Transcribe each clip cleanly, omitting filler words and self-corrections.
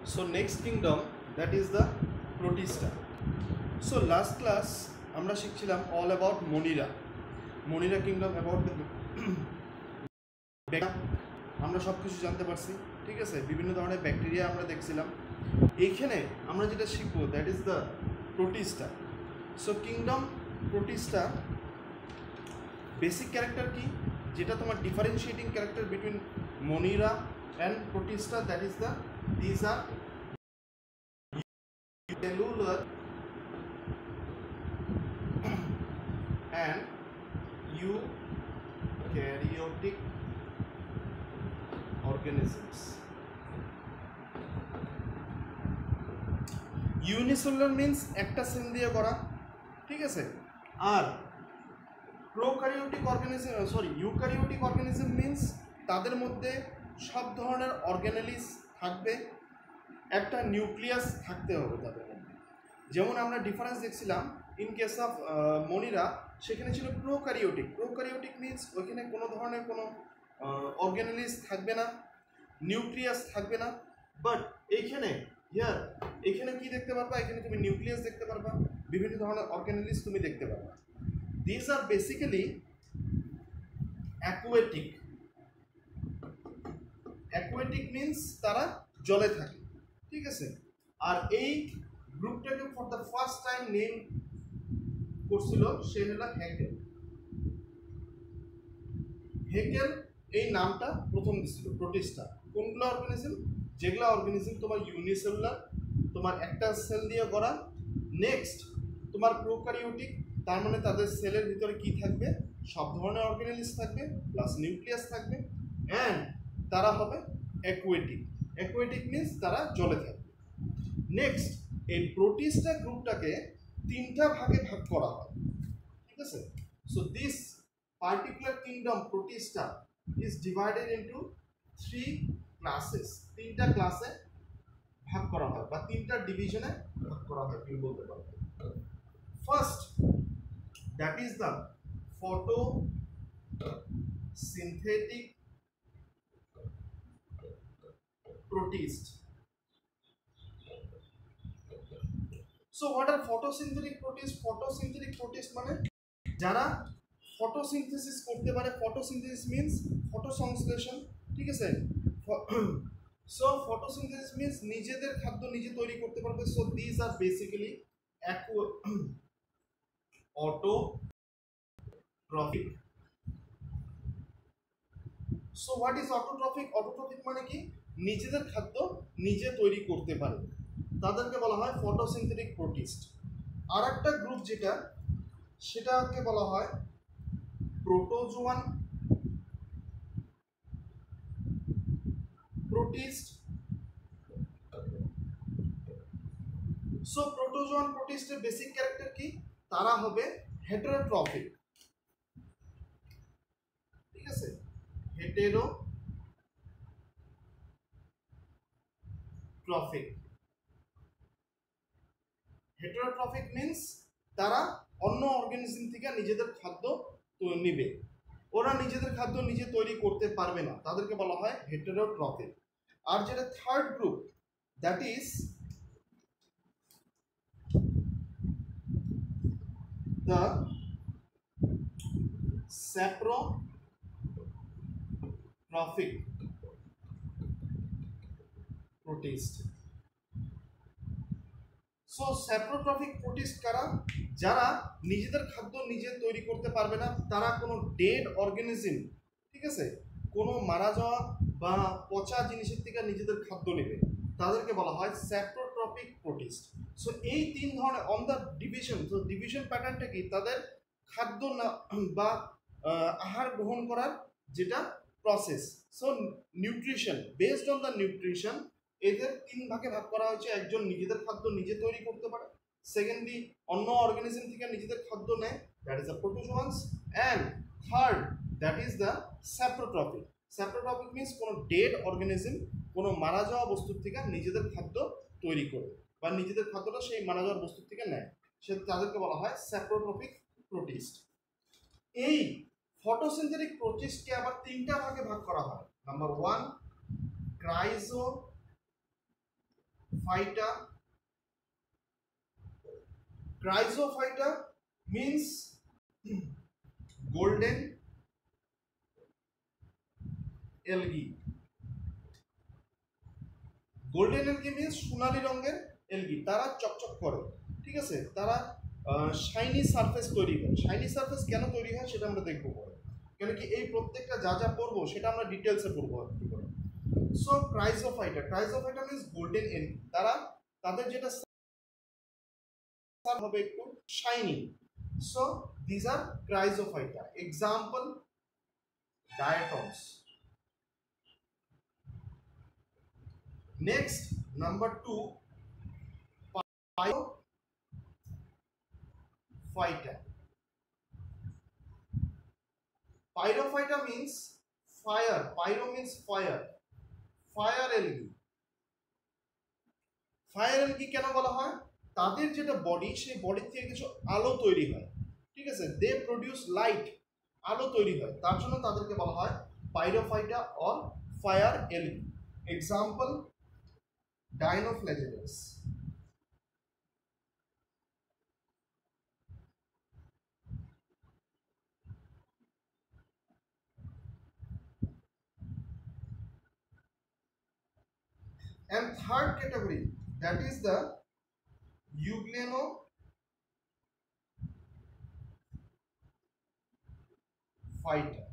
So next kingdom, that is the Protista. So last class আমরা শিখছিলাম all about Monera kingdom, about the আমরা সব কিছু জানতে পারছি, ঠিক আছে। বিভিন্ন ধরনের ব্যাকটেরিয়া আমরা দেখছিলাম। এইখানে আমরা যেটা শিখবো that is the protista. So kingdom protista basic character কি, যেটা তোমার differentiating character between Monera and protista, that is the these are cellular and eukaryotic organisms. Unicellular means একটা সেল দিয়ে করা, ঠিক আছে। আর prokaryotic organism, eukaryotic organism means তাদের মধ্যে সব ধরনের অর্গানেলিস থাকবে, একটা নিউক্লিয়াস থাকতে হবে তাদের মধ্যে। যেমন আমরা ডিফারেন্স দেখছিলাম ইন কেস অফ মনিরা, সেখানে ছিল প্রোক্যারিওটিক মিন্স ওইখানে কোনো ধরনের কোনো অর্গানেলিস থাকবে না, নিউক্লিয়াস থাকবে না। বাট এখানে কি দেখতে পারবা, এখানে তুমি নিউক্লিয়াস দেখতে পারবা, বিভিন্ন ধরনের অর্গানেলিস তুমি দেখতে পারবা। These are basically aquatic means তারা জলে থাকে, ঠিক আছে। আর এই গ্রুপটাকে for the first time name করছিল সে হলো হেকেল এই নামটা প্রথম দিছিল প্রোটিস্টা। কোনগুলো অর্গানিজম? যেগুলো অর্গানিজম তোমার ইউনিসেলুলার, তোমার একটা সেল দিয়ে করা, নেক্সট তোমার প্রোক্যারিওটিক, তার মানে তাদের সেলের ভিতরে কি থাকবে, সব ধরনের অর্গানেলিস থাকবে প্লাস নিউক্লিয়াস থাকবে, অ্যান্ড তারা হবে অ্যাকুয়াটিক মিন্স তারা জলে থাকবে। নেক্সট এই প্রোটিস্টা গ্রুপটাকে তিনটা ভাগে ভাগ করা হয়, ঠিক আছে। So this particular kingdom Protista is divided into 3 classes. তিনটা ক্লাসে ভাগ করা হয় বা তিনটা ডিভিশনে ভাগ করা হয়, তুমি বলতে পারো। First, that is the photosynthetic protist. So what are photosynthetic protists? Photosynthetic protist মানে যারা ফটোসিনথেসিস করতে পারে। ফটোসিনথেসিস মিন্স ফটোসংশ্লেষণ, ঠিক আছে। সো ফটোসিনথেসিস মিন্স নিজেদের খাদ্য নিজে তৈরি করতে পারবে। So this are basically autotrophic. So what is autotrophic? Autotrophic মানে কি, নিজেদের খাদ্য নিজে তৈরি করতে পারে, তাদেরকে বলা হয় ফটোসিনথেটিক প্রোটিস্ট। আর একটা গ্রুপ যেটা, সেটাকে বলা হয় প্রোটোজোয়ান প্রোটিস্ট। সো প্রোটোজোয়ান প্রোটিস্টের বেসিক ক্যারেক্টার কি, তারা হবে হেটেরোট্রফিক, ঠিক আছে। হেটেরোট্রফিক মিন্স তারা অন্য অর্গানিজম থেকে নিজেদের খাদ্য নিবে, ওরা নিজেদের খাদ্য নিজে তৈরি করতে পারবে না, তাদেরকে বলা হয় হেটেরোট্রফিক। আর যেটা third group, that is the saprotrophic protist. So saprotrophic protist কারা? যারা নিজেদের খাদ্য নিজে তৈরি করতে পারবে না, তারা কোনো ডেড অর্গানিজম, ঠিক আছে, কোনো মারা যাওয়া বা পচা জিনিসের থেকে নিজেদের খাদ্য নেবে, তাদেরকে বলা হয় স্যাপ্রোট্রফিক প্রোটিস্ট। সো এই তিন ধরনের অন দ্য ডিভিশন। তো ডিভিশন প্যাটার্নটা কি, তাদের খাদ্য না বা আহার গ্রহণ করার যেটা process. So nutrition, based on the nutrition এদের তিন ভাগে ভাগ করা হয়েছে। একজন নিজেদের খাদ্য নিজে তৈরি করতে পারে, সেকেন্ডলি অন্য অর্গানিজম থেকে নিজেদের খাদ্য নেয়, that is the protozoans, and third that is the saprotrophic. Saprotrophic means কোনো ডেড অর্গানিজম, কোনো মারা যাওয়া বস্তুর থেকে নিজেদের খাদ্য তৈরি করে বা নিজেদের খাদ্যটা সেই মারা যাওয়ার বস্তুর থেকে নেয়, সে তাদেরকে বলা হয় স্যাপ্রোট্রফিক প্রোটিস্ট। এই ফটোসিনথেটিক প্রোটিস্টকে আবার তিনটা ভাগে ভাগ করা হয়। Number 1 chrysophyta, chrysophyta means golden algae. Golden algae means সোনালী রঙের এলগি, তারা চকচক করে, ঠিক আছে, তারা শাইনি সারফেস তৈরি করে। শাইনি সারফেস কেন তৈরি হয় সেটা আমরা দেখবো পরে, কেন কি এই প্রত্যেকটা যা যা পড়বো সেটা আমরা ডিটেলসে পড়বো একটু করে। So chrysophyta, chrysophyta means golden algae, তারা তাদের যেটা হবে একটু shiny. So this are chrysophyta. Example diatoms. Next, number 2, pyrophyta. Pyrophyta means fire. Pyro means fire. Fire algae. Fire algae কেন বলা হয়? তাদের যেটা বডি, সেই বডি থেকে কিছু আলো তৈরি হয়, ঠিক আছে, দে প্রডিউস লাইট, আলো তৈরি হয়, তার জন্য তাদেরকে বলা হয় pyrophyta or fire algae. Example dinoflagellates. And third category, that is the euglenofighter.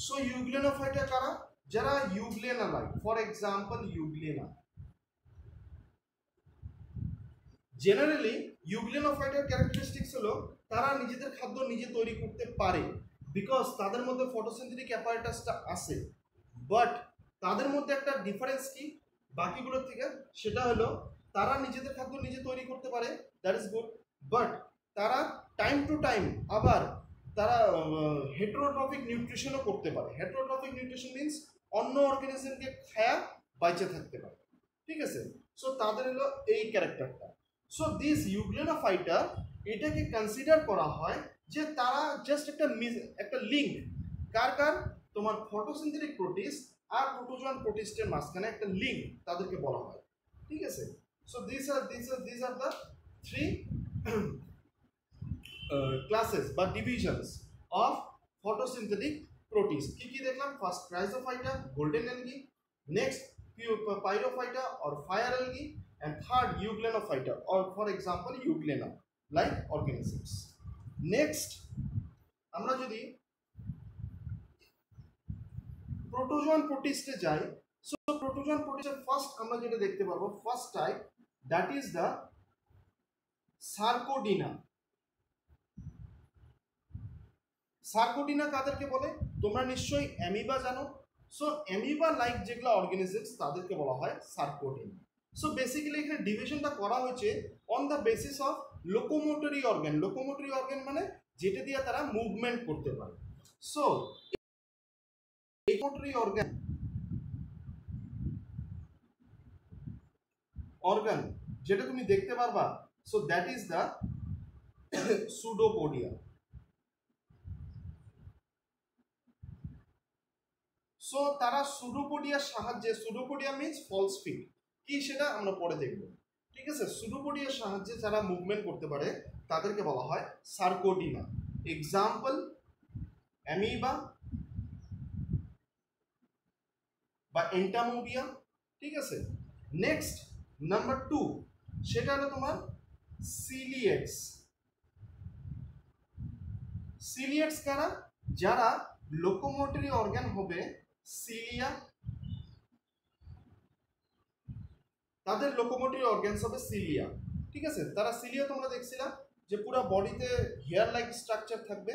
So euglenofighter কারা? যারা euglena like, for example euglena. Generally ইউগ্লেনোফাইটার ক্যারেক্টারিস্টিক্স হলো তারা নিজেদের খাদ্য নিজে তৈরি করতে পারে, বিকজ তাদের মধ্যে ফটোসিনথেটিক অ্যাপারেটাসটা আছে। বাট তাদের মধ্যে একটা ডিফারেন্স কি বাকিগুলোর থেকে, সেটা হলো তারা নিজেদের খাদ্য নিজে তৈরি করতে পারে, দ্যাট ইজ গুড, বাট তারা টাইম টু টাইম আবার তারা হেটারোট্রফিক নিউট্রিশনও করতে পারে। হেটারোট্রফিক নিউট্রিশন মিন্স অন্য অর্গানিজমকে খায়া বাইচে থাকতে পারে, ঠিক আছে। সো তাদের হলো এই ক্যারেক্টারটা। সো দিস ইউগ্লেনোফাইটা, এটাকে কনসিডার করা হয় যে তারা জাস্ট একটা লিঙ্ক, কার কার, তোমার ফটোসিনথেটিক প্রোটিস্ট আর প্রোটোজোয়ান প্রোটিস্টের মাঝখানে একটা লিঙ্ক তাদেরকে বলা হয়, ঠিক আছে। So this are the three classes বা ডিভিশনস অফ ফটোসিনথেটিক প্রোটিস্ট। কি কি দেখলাম? First chrysophyta, golden algae, next pyrophyta or fire algae, and third euglenofighter or for example euglena like organisms. Next আমরা যদি প্রোটোজোয়ান প্রোটিস্টে যাই, সো প্রোটোজোয়ান প্রোটিস্টের ফার্স্ট আমরা যেটা দেখতে পারবো, first type, that is the sarcodina. Sarcodina কাদেরকে বলে? তোমরা নিশ্চয়ই অ্যামিবা জানো। সো অ্যামিবা লাইক যেগুলো অর্গানিজমস তাদেরকে বলা হয় সার্কোডিনা। সো বেসিক্যালি এখানে ডিভিশনটা করা হয়েছে on the basis of locomotory organ. Locomotory organ মানে যেটা দিয়ে তারা মুভমেন্ট করতে পারে। সো লোকোমোটরি অর্গান যেটা তুমি দেখতে পারবা, so that is the pseudopodia. So তারা সুডোপোডিয়ার সাহায্যে, সুডোপোডিয়া মিন্স ফলস ফিট, কি সেটা আমরা পরে দেখব, ঠিক আছে। সুডোপোডিয়ার সাহায্যে যারা মুভমেন্ট করতে পারে তাদেরকে বলা হয় সার্কোডিনা। এক্সাম্পল অ্যামিবা বা এন্টামোবিয়া, ঠিক আছে। নেক্সট নাম্বার 2, সেটা হলো তোমার সিলিয়েটস। সিলিয়েটস কারা? যারা লোকোমোটরি অর্গান হবে সিলিয়া, তাদের লোকোমোটরি অর্গানস হবে সিলিয়া, ঠিক আছে। তারা সিলিয়া তোমরা দেখছিলাম যে পুরো বডিতে হেয়ার লাইক স্ট্রাকচার থাকবে,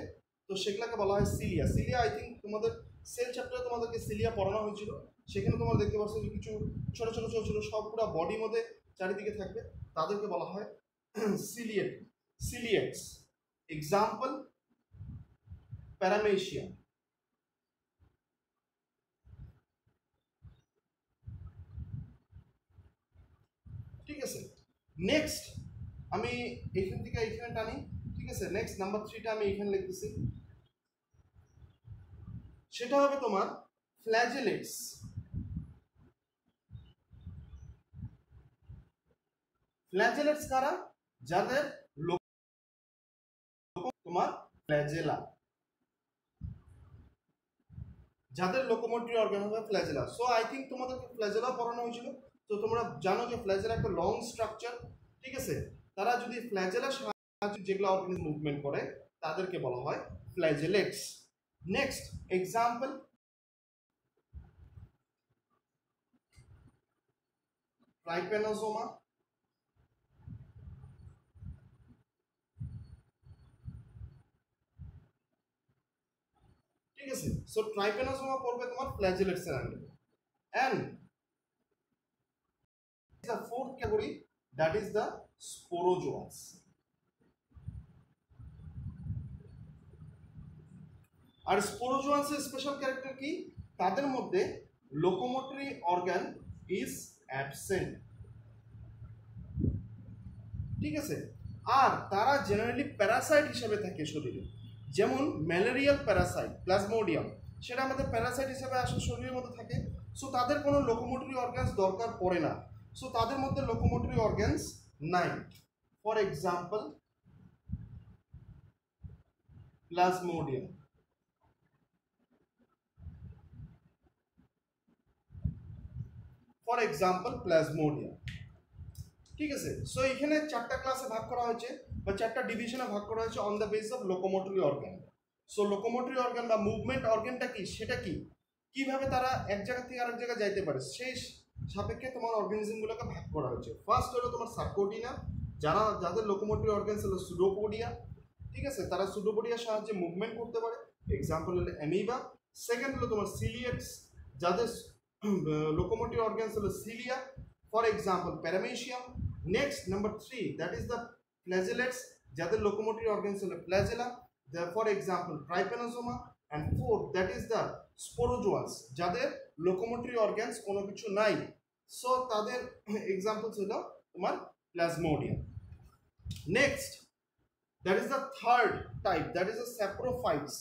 তো সেগুলোকে বলা হয় সিলিয়া। সিলিয়া আই থিঙ্ক তোমাদের সেল চ্যাপ্টারে তোমাদেরকে সিলিয়া পড়ানো হয়েছিল, সেখানে তোমরা দেখতে পাচ্ছ যে কিছু ছোট ছোট ছোট ছোট সব পুরো বডির মধ্যে চারিদিকে থাকবে, তাদেরকে বলা হয় সিলিয়েটস। এক্সাম্পল প্যারামেশিয়া। ঠিক আছে। নেক্সট আমি এখান থেকে এখানে টানি, ঠিক আছে। নেক্সট নাম্বার 3টা আমি এখানে লিখতেছি, সেটা হবে তোমার ফ্ল্যাজেলেটস। ফ্ল্যাজেলেটস কারা? যাদের তোমার ফ্ল্যাজেলা, যাদের লোকোমোটরি অর্গান হবে ফ্ল্যাজেলা। সো আই থিঙ্ক তোমাদেরকে ফ্ল্যাজেলা পড়ানো হয়েছিল, তো তোমরা জানো যে ফ্ল্যাজেলা একটা লং স্ট্রাকচার, ঠিক আছে। তারা যদি ফ্ল্যাজেলার সাহায্যে যেগুলো অর্গানিজম মুভমেন্ট করে তাদেরকে বলা হয় ফ্ল্যাজেলেটস। নেক্সট এক্সাম্পল, ট্রাইপ্যানোজোমা, ঠিক আছে। সো ট্রাইপ্যানোজোমা পড়বে তোমার ফ্ল্যাজেলেটস এর আন্ডারে। And the fourth category, that is the sporozoans. আর স্পোরোজোয়ান্স এর স্পেশাল ক্যারেক্টার কি? তাদের মধ্যে লোকোমোটরি অর্গান ইজ অ্যাবসেন্ট, ঠিক আছে। আর তারা জেনারেলি প্যারাসাইট হিসেবে থাকে শরীরে, যেমন ম্যালেরিয়াল প্যারাসাইট প্লাজমোডিয়াম, সেটা আমাদের প্যারাসাইট হিসেবে আসলে শরীরের মধ্যে থাকে। সো তাদের কোনো লোকোমোটরি অর্গানস দরকার পড়ে না, সো তাদের মধ্যে লোকোমোটরি অর্গানস নাই। For example plasmodium, for example plasmodium, ঠিক আছে। সো এখানে চারটা ক্লাসে ভাগ করা হয়েছে বা চারটা ডিভিশনে ভাগ করা হয়েছে on the basis of locomotory organ. So locomotory organ বা মুভমেন্ট অর্গানটা কি, সেটা কি, কিভাবে তারা এক জায়গা থেকে আরেক জায়গায় যাইতে পারে, সেই সাপেক্ষে তোমার অর্গানিজমগুলোকে ভাগ করা হয়েছে। ফার্স্ট হলো তোমার সার্কোডিনা, যাদের লোকোমোটরি অর্গানস হলো সুডোপোডিয়া, ঠিক আছে, তারা সুডোপোডিয়ার সাহায্যে মুভমেন্ট করতে পারে, এক্সাম্পল হলো অ্যামিবা। সেকেন্ড হলো তোমার সিলিয়েটস, যাদের লোকোমোটরি অর্গানস হলো cilia, for example paramecium. Next number 3, that is the flagellates, যাদের লোকোমোটরি অর্গানস হলো flagella, for example trypanosoma. And fourth, that is the sporozoans, যাদের লোকোমোটরি অর্গানস কোনো কিছু নাই, সো তাদের এক্সাম্পলস হলো তোমার plasmodium. Next, that is the third type, that is the saprophytes.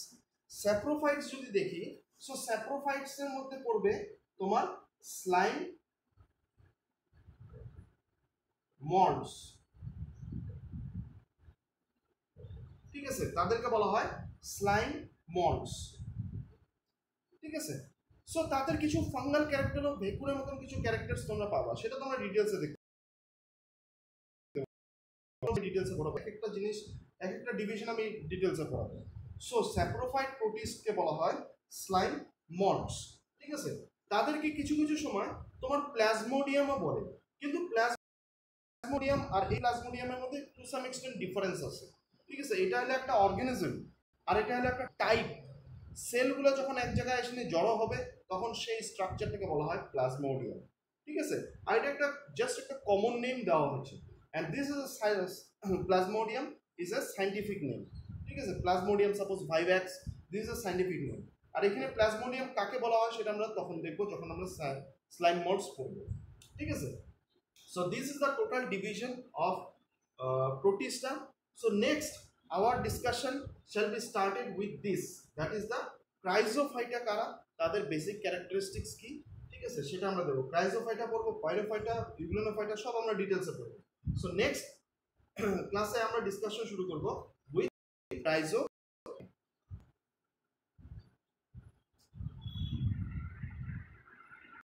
Saprophytes যদি দেখি, সো স্যাপ্রোফাইটস এর মধ্যে পড়বে তোমার স্লাইম মল্ডস, ঠিক আছে, তাদেরকে বলা হয় স্লাইম মল্ডস, ঠিক আছে। সো তাদের কিছু ফাঙ্গাল ক্যারেক্টার ও ভেকুরের মতন কিছু ক্যারেক্টারস তোমরা পাবা, সেটা তোমরা ডিটেলসে দেখতে ডিটেলসে পড়াবো, এক একটা জিনিস এক একটা ডিভিশন আমি ডিটেলসে পড়াবো। সো স্যাপ্রোফাইট প্রোটিস্টকে বলা হয় স্লাইম মল্ডস, ঠিক আছে। তাদেরকে কিছু কিছু সময় তোমার প্লাজমোডিয়ামও বলে, কিন্তু প্লাজমোডিয়াম আর এই প্লাজমোডিয়ামের মধ্যে টু সাম এক্সটেন্ট ডিফারেন্স আছে, ঠিক আছে। এটা হলো একটা অর্গানিজম আর এটা হলো একটা টাইপ। সেলগুলো যখন এক জায়গায় এসে জড়ো হবে তখন সেই স্ট্রাকচারটাকে বলা হয় প্লাজমোডিয়াম, ঠিক আছে। আর এটা একটা জাস্ট একটা কমন নেম দেওয়া হয়েছে, and this is plasmodium is a scientific name, ঠিক আছে। Plasmodium suppose vivax, this is a scientific name. আর এখানে প্লাজমোডিয়াম কাকে বলা হয় সেটা আমরা তখন দেখবো যখন আমরা স্লাইম মল্ডস পড়বো, ঠিক আছে। So this is the total division of Protista. So next our discussion shall be started with this, that is the ক্রাইজোফাইটা কারা, তাদের বেসিক ক্যারেক্টারিস্টিক্স কি, ঠিক আছে, সেটা আমরা দেখব। ক্রাইজোফাইটা পড়বো, পাইরোফাইটা, ইউগ্লোনোফাইটা সব আমরা ডিটেলসে পড়বো। সো নেক্সট ক্লাসে আমরা ডিসকাশন শুরু করব উইথ ক্রাইজো